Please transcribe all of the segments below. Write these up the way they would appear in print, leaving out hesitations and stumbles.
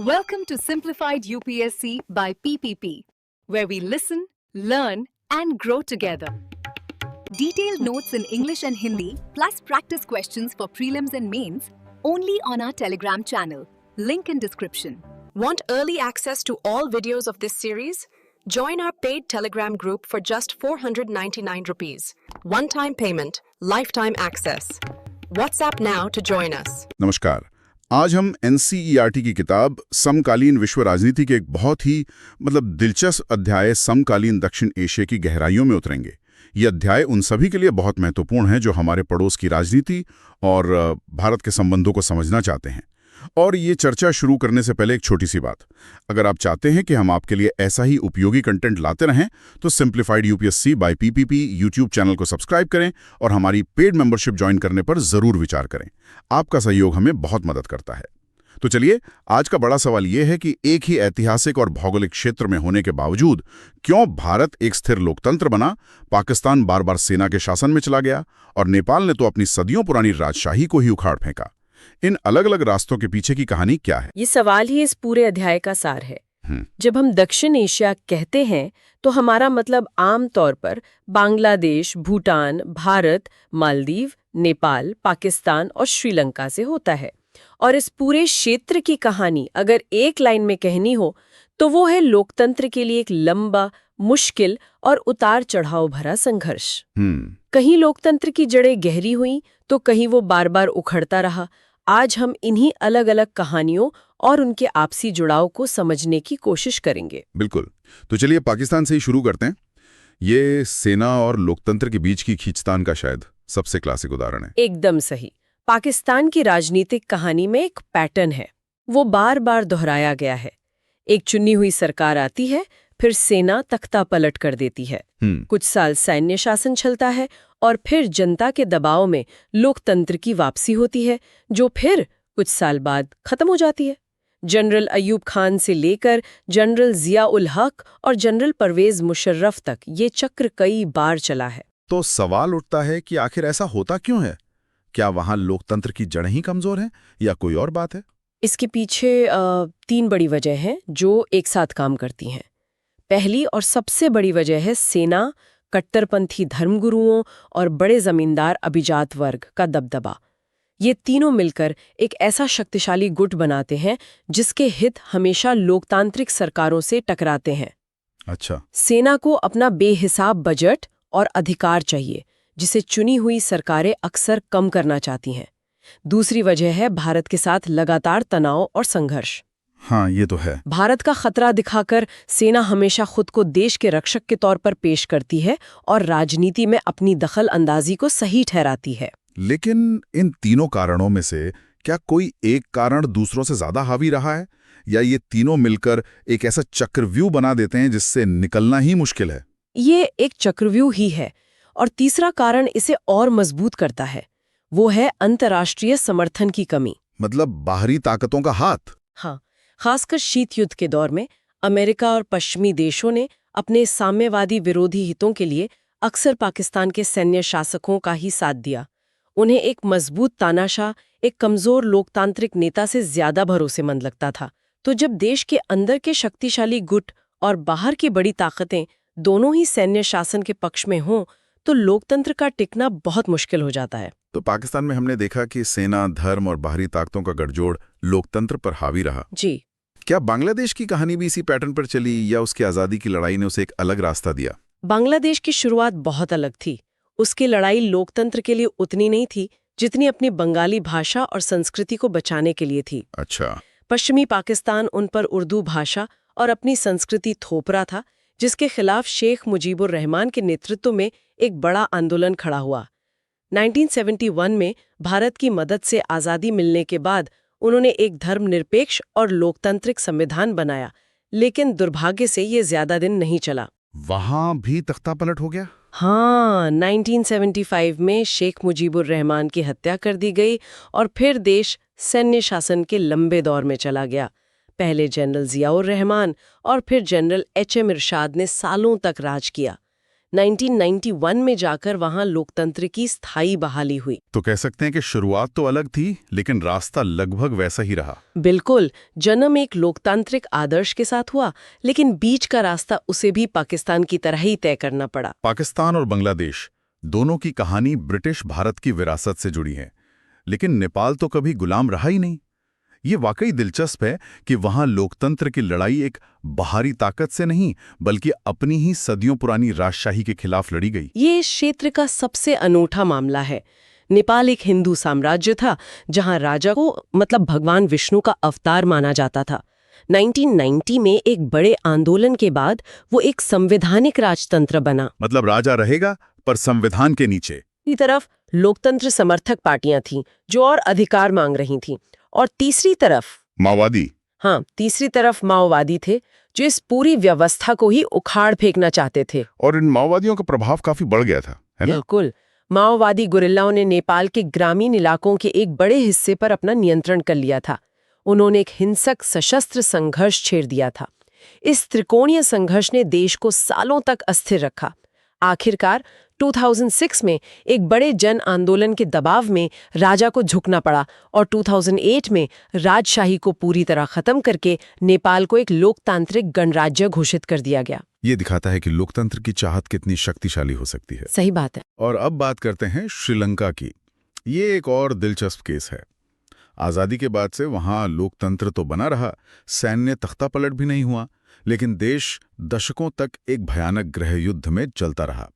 Welcome to Simplified UPSC by PPP, where we listen, learn, and grow together. Detailed notes in English and Hindi, plus practice questions for prelims and mains, only on our Telegram channel. Link in description. Want early access to all videos of this series? Join our paid Telegram group for just 499 rupees. One-time payment, lifetime access. WhatsApp now to join us. नमस्कार। आज हम NCERT की किताब समकालीन विश्व राजनीति के एक बहुत ही दिलचस्प अध्याय समकालीन दक्षिण एशिया की गहराइयों में उतरेंगे। ये अध्याय उन सभी के लिए बहुत महत्वपूर्ण है जो हमारे पड़ोस की राजनीति और भारत के संबंधों को समझना चाहते हैं। और ये चर्चा शुरू करने से पहले एक छोटी सी बात, अगर आप चाहते हैं कि हम आपके लिए ऐसा ही उपयोगी कंटेंट लाते रहें तो simplified UPSC by PPP YouTube channel को सब्सक्राइब करें और हमारी पेड मेंबरशिप ज्वाइन करने पर जरूर विचार करें। आपका सहयोग हमें बहुत मदद करता है। तो चलिए, आज का बड़ा सवाल यह है कि एक ही ऐतिहासिक और भौगोलिक क्षेत्र में होने के बावजूद क्यों भारत एक स्थिर लोकतंत्र बना, पाकिस्तान बार बार सेना के शासन में चला गया और नेपाल ने तो अपनी सदियों पुरानी राजशाही को ही उखाड़ फेंका। इन अलग अलग रास्तों के पीछे की कहानी क्या है? ये सवाल ही इस पूरे अध्याय का सार है। जब हम दक्षिण एशिया कहते हैं तो हमारा मतलब आम तौर पर बांग्लादेश, भूटान, भारत, मालदीव, नेपाल, पाकिस्तान और श्रीलंका से होता है। और इस पूरे क्षेत्र की कहानी अगर एक लाइन में कहनी हो तो वो है लोकतंत्र के लिए एक लंबा, मुश्किल और उतार चढ़ाव भरा संघर्ष। कहीं लोकतंत्र की जड़ें गहरी हुई तो कहीं वो बार बार उखड़ता रहा। आज हम इन्हीं अलग अलग कहानियों और उनके आपसी जुड़ाव को समझने की कोशिश करेंगे। बिल्कुल। तो चलिए पाकिस्तान से ही शुरू करते हैं। ये सेना और लोकतंत्र के बीच की खींचतान का शायद सबसे क्लासिक उदाहरण है। एकदम सही। पाकिस्तान की राजनीतिक कहानी में एक पैटर्न है, वो बार बार दोहराया गया है। एक चुनी हुई सरकार आती है, फिर सेना तख्ता पलट कर देती है। कुछ साल सैन्य शासन चलता है और फिर जनता के दबाव में लोकतंत्र की वापसी होती है, जो फिर कुछ साल बाद खत्म हो जाती है। जनरल अयूब खान से लेकर जनरल जिया उल हक और जनरल परवेज मुशर्रफ तक ये चक्र कई बार चला है। तो सवाल उठता है कि आखिर ऐसा होता क्यों है? क्या वहां लोकतंत्र की जड़ें ही कमजोर हैं या कोई और बात है? इसके पीछे 3 बड़ी वजह हैं जो एक साथ काम करती हैं। पहली और सबसे बड़ी वजह है सेना, कट्टरपंथी धर्मगुरुओं और बड़े जमींदार अभिजात वर्ग का दबदबा। ये तीनों मिलकर एक ऐसा शक्तिशाली गुट बनाते हैं जिसके हित हमेशा लोकतांत्रिक सरकारों से टकराते हैं। अच्छा। सेना को अपना बेहिसाब बजट और अधिकार चाहिए, जिसे चुनी हुई सरकारें अक्सर कम करना चाहती हैं। दूसरी वजह है भारत के साथ लगातार तनाव और संघर्ष। हाँ, ये तो है। भारत का खतरा दिखाकर सेना हमेशा खुद को देश के रक्षक के तौर पर पेश करती है और राजनीति में अपनी दखल अंदाजी को सही ठहराती है। लेकिन इन तीनों कारणों में से क्या कोई एक कारण दूसरों से ज्यादा हावी रहा है, या ये तीनों मिलकर एक ऐसा चक्रव्यूह बना देते हैं जिससे निकलना ही मुश्किल है? ये एक चक्रव्यूह ही है, और तीसरा कारण इसे और मजबूत करता है, वो है अंतर्राष्ट्रीय समर्थन की कमी। मतलब बाहरी ताकतों का हाथ? हाँ, खासकर शीत युद्ध के दौर में अमेरिका और पश्चिमी देशों ने अपने साम्यवादी विरोधी हितों के लिए अक्सर पाकिस्तान के सैन्य शासकों का ही साथ दिया। उन्हें एक मजबूत तानाशाह एक कमजोर लोकतांत्रिक नेता से ज्यादा भरोसेमंद लगता था। तो जब देश के अंदर के शक्तिशाली गुट और बाहर की बड़ी ताकतें दोनों ही सैन्य शासन के पक्ष में हों तो लोकतंत्र का टिकना बहुत मुश्किल हो जाता है। तो पाकिस्तान में हमने देखा कि सेना, धर्म और बाहरी ताकतों का गठजोड़ लोकतंत्र पर हावी रहा। जी। क्या बांग्लादेश की कहानी भी इसी पैटर्न पर चली, या उसकी आजादी की लड़ाई ने उसे एक अलग रास्ता दिया? बांग्लादेश की शुरुआत बहुत अलग थी। उसकी लड़ाई लोकतंत्र के लिए उतनी नहीं थी जितनी अपनी बंगाली भाषा और संस्कृति को बचाने के लिए थी। अच्छा। पश्चिमी पाकिस्तान उन पर उर्दू भाषा और अपनी संस्कृति थोप रहा था, जिसके खिलाफ शेख मुजीबुर रहमान के नेतृत्व में एक बड़ा आंदोलन खड़ा हुआ। 1971 में भारत की मदद से आज़ादी मिलने के बाद उन्होंने एक धर्मनिरपेक्ष और लोकतांत्रिक संविधान बनाया, लेकिन दुर्भाग्य से ये ज्यादा दिन नहीं चला। वहां भी तख्ता पलट हो गया? हाँ, 1975 में शेख मुजीबुर रहमान की हत्या कर दी गई और फिर देश सैन्य शासन के लंबे दौर में चला गया। पहले जनरल जियाउर रहमान और फिर जनरल एच.एम. इरशाद ने सालों तक राज किया। 1991 में जाकर वहां लोकतंत्र की स्थायी बहाली हुई। तो कह सकते हैं कि शुरुआत तो अलग थी, लेकिन रास्ता लगभग वैसा ही रहा। बिल्कुल, जन्म एक लोकतांत्रिक आदर्श के साथ हुआ, लेकिन बीच का रास्ता उसे भी पाकिस्तान की तरह ही तय करना पड़ा। पाकिस्तान और बांग्लादेश दोनों की कहानी ब्रिटिश भारत की विरासत से जुड़ी है, लेकिन नेपाल तो कभी गुलाम रहा ही नहीं। ये वाकई दिलचस्प है कि वहां लोकतंत्र की लड़ाई एक बाहरी ताकत से नहीं, बल्कि अपनी ही सदियों पुरानी राजशाही के खिलाफ लड़ी गई। ये इस क्षेत्र का सबसे अनूठा मामला है। नेपाल एक हिंदू साम्राज्य था, जहां राजा को मतलब भगवान विष्णु का अवतार माना जाता था। 1990 में एक बड़े आंदोलन के बाद वो एक संवैधानिक राजतंत्र बना। मतलब राजा रहेगा, पर संविधान के नीचे। दूसरी तरफ लोकतंत्र समर्थक पार्टियां थीं, जो और अधिकार मांग रही थीं, और तीसरी तरफ माओवादी थे, जो इस पूरी व्यवस्था को ही उखाड़ फेंकना चाहते थे। और इन माओवादियों का प्रभाव काफी बढ़ गया था, है ना? बिल्कुल। माओवादी गुरिल्लाओं ने नेपाल के ग्रामीण इलाकों के एक बड़े हिस्से पर अपना नियंत्रण कर लिया था। उन्होंने एक हिंसक सशस्त्र संघर्ष छेड़ दिया था। इस त्रिकोणीय संघर्ष ने देश को सालों तक अस्थिर रखा। आखिरकार 2006 में एक बड़े जन आंदोलन के दबाव में राजा को झुकना पड़ा और 2008 में राजशाही को पूरी तरह खत्म करके नेपाल को एक लोकतांत्रिक गणराज्य घोषित कर दिया गया। ये दिखाता है कि लोकतंत्र की चाहत कितनी शक्तिशाली हो सकती है। सही बात है। और अब बात करते हैं श्रीलंका की। ये एक और दिलचस्प केस है। आज़ादी के बाद से वहाँ लोकतंत्र तो बना रहा, सैन्य तख्तापलट भी नहीं हुआ, लेकिन देश दशकों तक एक भयानक गृह युद्ध में चलता रहा।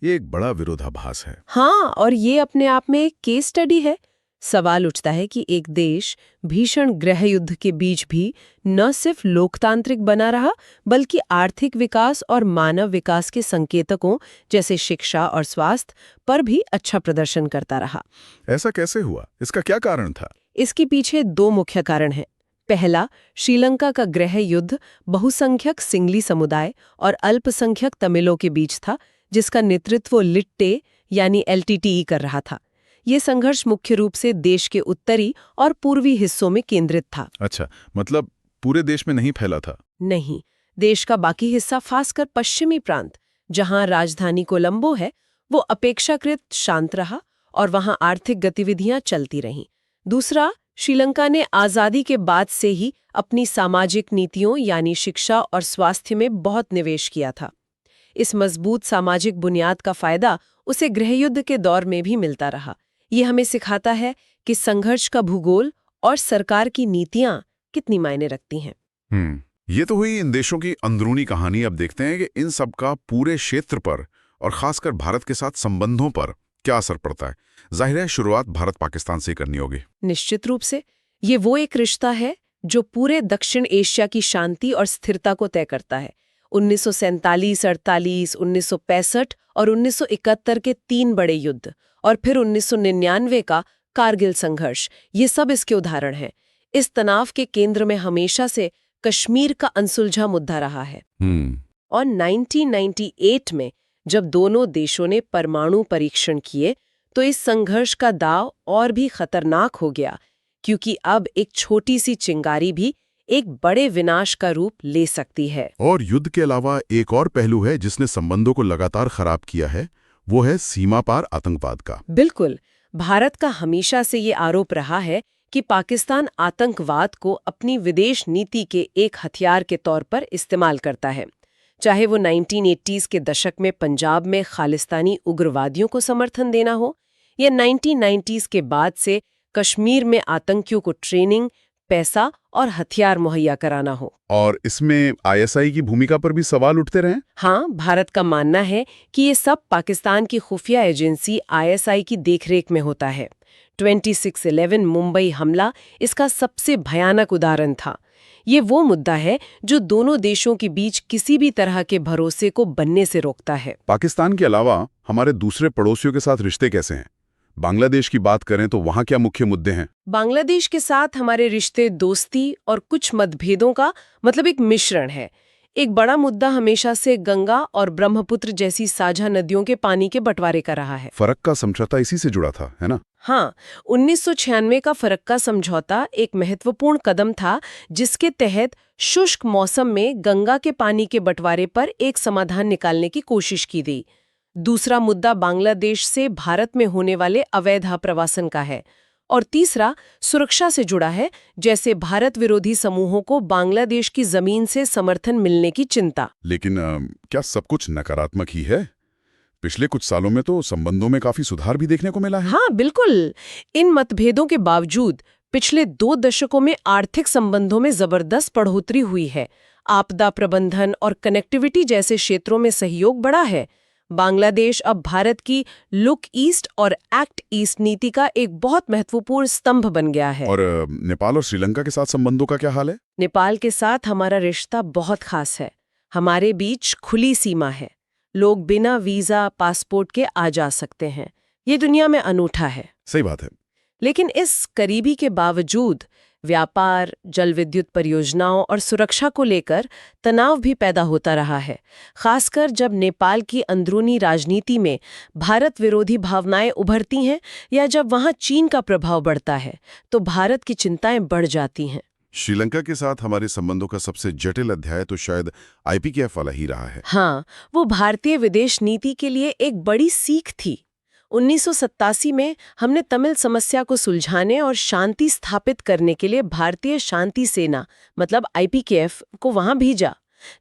ये एक बड़ा विरोधाभास है। हाँ, और ये अपने आप में एक केस स्टडी है। सवाल उठता है कि एक देश भीषण गृह युद्ध के बीच भी न सिर्फ लोकतांत्रिक बना रहा, बल्कि आर्थिक विकास और मानव विकास के संकेतकों जैसे शिक्षा और स्वास्थ्य पर भी अच्छा प्रदर्शन करता रहा। ऐसा कैसे हुआ? इसका क्या कारण था? इसके पीछे दो मुख्य कारण हैं। पहला, श्रीलंका का गृह युद्ध बहुसंख्यक सिंगली समुदाय और अल्पसंख्यक तमिलों के बीच था, जिसका नेतृत्व लिट्टे यानी LTTE कर रहा था। ये संघर्ष मुख्य रूप से देश के उत्तरी और पूर्वी हिस्सों में केंद्रित था। अच्छा, मतलब पूरे देश में नहीं फैला था? नहीं, देश का बाकी हिस्सा, खासकर पश्चिमी प्रांत जहां राजधानी कोलंबो है, वो अपेक्षाकृत शांत रहा और वहां आर्थिक गतिविधियां चलती रहीं। दूसरा, श्रीलंका ने आज़ादी के बाद से ही अपनी सामाजिक नीतियों यानी शिक्षा और स्वास्थ्य में बहुत निवेश किया था। इस मजबूत सामाजिक बुनियाद का फायदा उसे गृहयुद्ध के दौर में भी मिलता रहा। ये हमें सिखाता है कि संघर्ष का भूगोल और सरकार की नीतियां कितनी मायने रखती हैं। ये तो हुई इन देशों की अंदरूनी कहानी। अब देखते हैं कि इन सब का पूरे क्षेत्र पर और खासकर भारत के साथ संबंधों पर क्या असर पड़ता है। जाहिर है शुरुआत भारत पाकिस्तान से करनी होगी। निश्चित रूप से ये वो एक रिश्ता है जो पूरे दक्षिण एशिया की शांति और स्थिरता को तय करता है। 1947, 48, 1965 और 1971 के 3 बड़े युद्ध और फिर 1999 का कारगिल संघर्ष, ये सब इसके उदाहरण हैं। इस तनाव के केंद्र में हमेशा से कश्मीर का अनसुलझा मुद्दा रहा है। और 1998 में जब दोनों देशों ने परमाणु परीक्षण किए तो इस संघर्ष का दांव और भी खतरनाक हो गया, क्योंकि अब एक छोटी सी चिंगारी भी एक बड़े विनाश का रूप ले सकती है। और युद्ध के अलावा एक और पहलू है जिसने संबंधों को लगातार खराब किया है, वो है सीमा पार आतंकवाद का। बिल्कुल, भारत का हमेशा से ये आरोप रहा है कि पाकिस्तान आतंकवाद को अपनी विदेश नीति के एक हथियार के तौर पर इस्तेमाल करता है। चाहे वो 1980s के दशक में पंजाब में खालिस्तानी उग्रवादियों को समर्थन देना हो, या 1990s के बाद से कश्मीर में आतंकियों को ट्रेनिंग, पैसा और हथियार मुहैया कराना हो। और इसमें ISI की भूमिका पर भी सवाल उठते रहे। हाँ, भारत का मानना है कि ये सब पाकिस्तान की खुफिया एजेंसी ISI की देखरेख में होता है। 26/11 मुंबई हमला इसका सबसे भयानक उदाहरण था। ये वो मुद्दा है जो दोनों देशों के बीच किसी भी तरह के भरोसे को बनने से रोकता है। पाकिस्तान के अलावा हमारे दूसरे पड़ोसियों के साथ रिश्ते कैसे हैं? बांग्लादेश की बात करें तो वहाँ क्या मुख्य मुद्दे हैं? बांग्लादेश के साथ हमारे रिश्ते दोस्ती और कुछ मतभेदों का मतलब एक मिश्रण है। एक बड़ा मुद्दा हमेशा से गंगा और ब्रह्मपुत्र जैसी साझा नदियों के पानी के बंटवारे का रहा है। फरक्का का समझौता इसी से जुड़ा था, है ना? हाँ, 1996 का फरक्का समझौता एक महत्वपूर्ण कदम था, जिसके तहत शुष्क मौसम में गंगा के पानी के बंटवारे पर एक समाधान निकालने की कोशिश की गई। दूसरा मुद्दा बांग्लादेश से भारत में होने वाले अवैध आप्रवासन का है, और तीसरा सुरक्षा से जुड़ा है, जैसे भारत विरोधी समूहों को बांग्लादेश की जमीन से समर्थन मिलने की चिंता। लेकिन क्या सब कुछ नकारात्मक ही है? पिछले कुछ सालों में तो संबंधों में काफी सुधार भी देखने को मिला है। हाँ बिल्कुल। इन मतभेदों के बावजूद पिछले 2 दशकों में आर्थिक संबंधों में जबरदस्त बढ़ोतरी हुई है। आपदा प्रबंधन और कनेक्टिविटी जैसे क्षेत्रों में सहयोग बढ़ा है। बांग्लादेश अब भारत की लुक ईस्ट और एक्ट ईस्ट नीति का एक बहुत महत्वपूर्ण स्तंभ बन गया है। और नेपाल और श्रीलंका के साथ संबंधों का क्या हाल है? नेपाल के साथ हमारा रिश्ता बहुत खास है। हमारे बीच खुली सीमा है। लोग बिना वीजा पासपोर्ट के आ जा सकते हैं। ये दुनिया में अनूठा है। सही बात है। लेकिन इस करीबी के बावजूद व्यापार, जल विद्युत परियोजनाओं और सुरक्षा को लेकर तनाव भी पैदा होता रहा है, खासकर जब नेपाल की अंदरूनी राजनीति में भारत विरोधी भावनाएं उभरती हैं या जब वहां चीन का प्रभाव बढ़ता है, तो भारत की चिंताएं बढ़ जाती हैं। श्रीलंका के साथ हमारे संबंधों का सबसे जटिल अध्याय तो शायद IPKF वाला ही रहा है। हाँ, वो भारतीय विदेश नीति के लिए एक बड़ी सीख थी। 1987 में हमने तमिल समस्या को सुलझाने और शांति स्थापित करने के लिए भारतीय शांति सेना मतलब IPKF को वहां भेजा,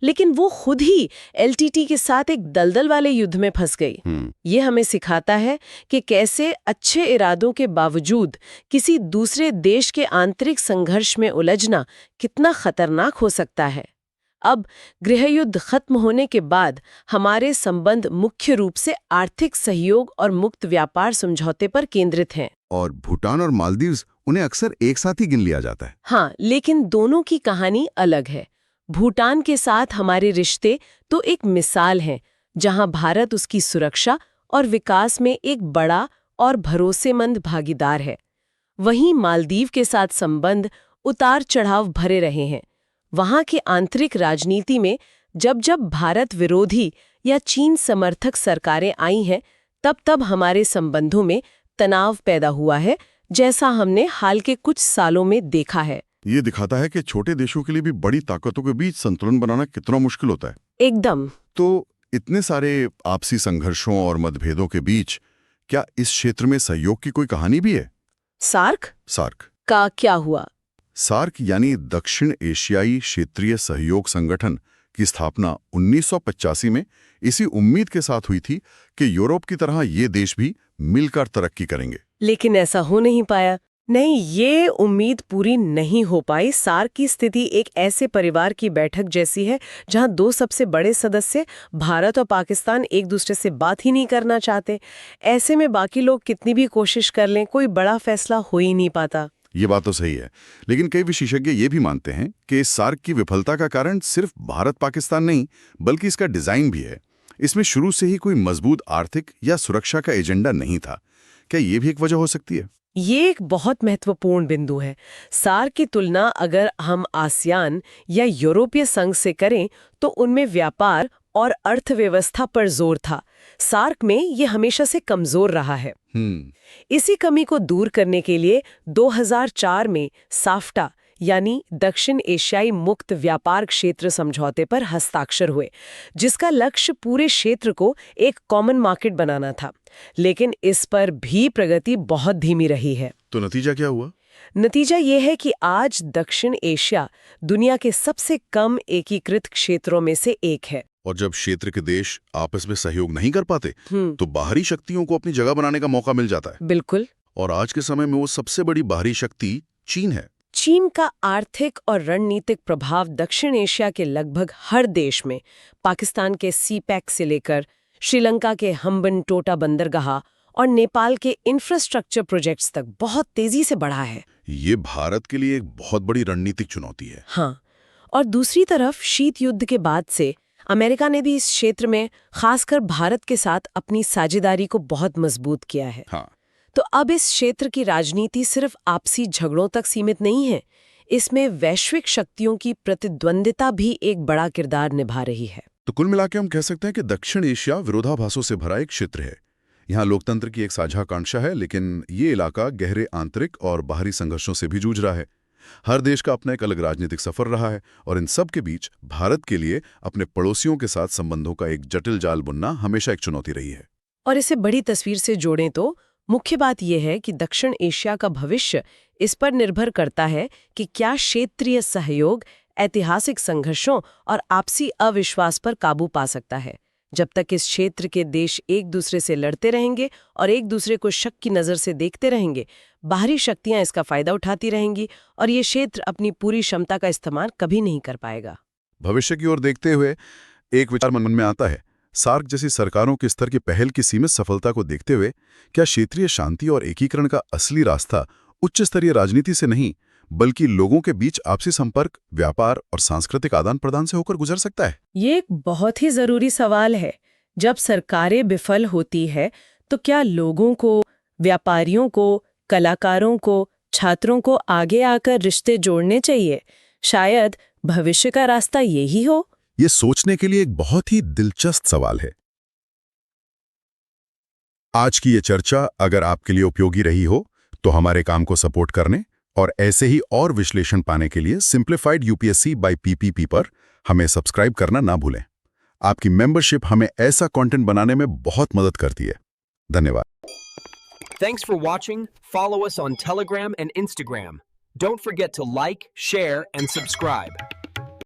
लेकिन वो खुद ही LTT के साथ एक दलदल वाले युद्ध में फंस गई। ये हमें सिखाता है कि कैसे अच्छे इरादों के बावजूद किसी दूसरे देश के आंतरिक संघर्ष में उलझना कितना खतरनाक हो सकता है। अब गृहयुद्ध खत्म होने के बाद हमारे संबंध मुख्य रूप से आर्थिक सहयोग और मुक्त व्यापार समझौते पर केंद्रित हैं। और भूटान और मालदीव उन्हें अक्सर एक साथ ही गिन लिया जाता है। हाँ, लेकिन दोनों की कहानी अलग है। भूटान के साथ हमारे रिश्ते तो एक मिसाल हैं, जहां भारत उसकी सुरक्षा और विकास में एक बड़ा और भरोसेमंद भागीदार है। वहीं मालदीव के साथ संबंध उतार चढ़ाव भरे रहे हैं। वहां की आंतरिक राजनीति में जब जब भारत विरोधी या चीन समर्थक सरकारें आई हैं, तब तब हमारे संबंधों में तनाव पैदा हुआ है, जैसा हमने हाल के कुछ सालों में देखा है। ये दिखाता है कि छोटे देशों के लिए भी बड़ी ताकतों के बीच संतुलन बनाना कितना मुश्किल होता है। एकदम। तो इतने सारे आपसी संघर्षों और मतभेदों के बीच क्या इस क्षेत्र में सहयोग की कोई कहानी भी है? सार्क का क्या हुआ? सार्क यानी दक्षिण एशियाई क्षेत्रीय सहयोग संगठन की स्थापना 1985 में इसी उम्मीद के साथ हुई थी कि यूरोप की तरह ये देश भी मिलकर तरक्की करेंगे। लेकिन ऐसा हो नहीं पाया। नहीं, ये उम्मीद पूरी नहीं हो पाई। सार्क की स्थिति एक ऐसे परिवार की बैठक जैसी है जहां 2 सबसे बड़े सदस्य भारत और पाकिस्तान एक दूसरे से बात ही नहीं करना चाहते। ऐसे में बाकी लोग कितनी भी कोशिश कर लें, कोई बड़ा फैसला हो ही नहीं पाता। ये बात तो सही है, लेकिन कई विशेषज्ञ ये भी मानते हैं कि इस सार्क की विफलता का कारण सिर्फ भारत पाकिस्तान नहीं, बल्कि इसका डिजाइन भी है। इसमें शुरू से ही कोई मजबूत आर्थिक या सुरक्षा का एजेंडा नहीं था। क्या ये भी एक वजह हो सकती है? ये एक बहुत महत्वपूर्ण बिंदु है। सार्क की तुलना अगर हम आसियान या यूरोपीय संघ से करें, तो उनमें व्यापार और अर्थव्यवस्था पर जोर था। सार्क में ये हमेशा से कमजोर रहा है। इसी कमी को दूर करने के लिए 2004 में साफ्टा यानी दक्षिण एशियाई मुक्त व्यापार क्षेत्र समझौते पर हस्ताक्षर हुए, जिसका लक्ष्य पूरे क्षेत्र को एक कॉमन मार्केट बनाना था। लेकिन इस पर भी प्रगति बहुत धीमी रही है। तो नतीजा क्या हुआ? नतीजा ये है कि आज दक्षिण एशिया दुनिया के सबसे कम एकीकृत क्षेत्रों में से एक है। और जब क्षेत्र के देश आपस में सहयोग नहीं कर पाते, तो बाहरी शक्तियों को अपनी जगह बनाने का मौका मिल जाता है। बिल्कुल। और आज के समय में वो सबसे बड़ी बाहरी शक्ति चीन है। चीन का आर्थिक और रणनीतिक प्रभाव दक्षिण एशिया के लगभग हर देश में, पाकिस्तान के सीपैक से लेकर श्रीलंका के हम्बनटोटा बंदरगाह और नेपाल के इंफ्रास्ट्रक्चर प्रोजेक्ट्स तक बहुत तेजी से बढ़ा है। ये भारत के लिए एक बहुत बड़ी रणनीतिक चुनौती है। हाँ, और दूसरी तरफ शीत युद्ध के बाद से अमेरिका ने भी इस क्षेत्र में खासकर भारत के साथ अपनी साझेदारी को बहुत मजबूत किया है। हाँ। तो अब इस क्षेत्र की राजनीति सिर्फ आपसी झगड़ों तक सीमित नहीं है, इसमें वैश्विक शक्तियों की प्रतिद्वंदिता भी एक बड़ा किरदार निभा रही है। तो कुल मिलाकर हम कह सकते हैं कि दक्षिण एशिया विरोधाभासों से भरा एक क्षेत्र है। यहाँ लोकतंत्र की एक साझा आकांक्षा है, लेकिन ये इलाका गहरे आंतरिक और बाहरी संघर्षों से भी जूझ रहा है। हर देश का अपना एक अलग राजनीतिक सफर रहा है और इन सब के बीच भारत के लिए अपने पड़ोसियों के साथ संबंधों का एक जटिल जाल बुनना हमेशा एक चुनौती रही है। और इसे बड़ी तस्वीर से जोड़ें तो मुख्य बात यह है कि दक्षिण एशिया का भविष्य इस पर निर्भर करता है कि क्या क्षेत्रीय सहयोग ऐतिहासिक संघर्षों और आपसी अविश्वास पर काबू पा सकता है। जब तक इस क्षेत्र के देश एक दूसरे से लड़ते रहेंगे और एक दूसरे को शक की नज़र से देखते रहेंगे, बाहरी शक्तियां इसका फायदा उठाती रहेंगी और ये क्षेत्र अपनी पूरी क्षमता का इस्तेमाल कभी नहीं कर पाएगा। भविष्य की ओर देखते हुए एक विचार मन में आता है, सार्क जैसी सरकारों के स्तर की पहल की सीमित सफलता को देखते हुए क्या क्षेत्रीय शांति और एकीकरण का असली रास्ता उच्च स्तरीय राजनीति से नहीं बल्कि लोगों के बीच आपसी संपर्क, व्यापार और सांस्कृतिक आदान प्रदान से होकर गुजर सकता है? ये एक बहुत ही जरूरी सवाल है। जब सरकारें विफल होती है तो क्या लोगों को, व्यापारियों को, कलाकारों को, छात्रों को आगे आकर रिश्ते जोड़ने चाहिए? शायद भविष्य का रास्ता यही हो। ये सोचने के लिए एक बहुत ही दिलचस्प सवाल है। आज की ये चर्चा अगर आपके लिए उपयोगी रही हो तो हमारे काम को सपोर्ट करने और ऐसे ही और विश्लेषण पाने के लिए सिंप्लीफाइड यूपीएससी बाय पीपीपी पर हमें सब्सक्राइब करना ना भूलें। आपकी मेंबरशिप हमें ऐसा कंटेंट बनाने में बहुत मदद करती है। धन्यवाद। Thanks for watching. Follow us on Telegram and Instagram. Don't forget to like, share, and subscribe.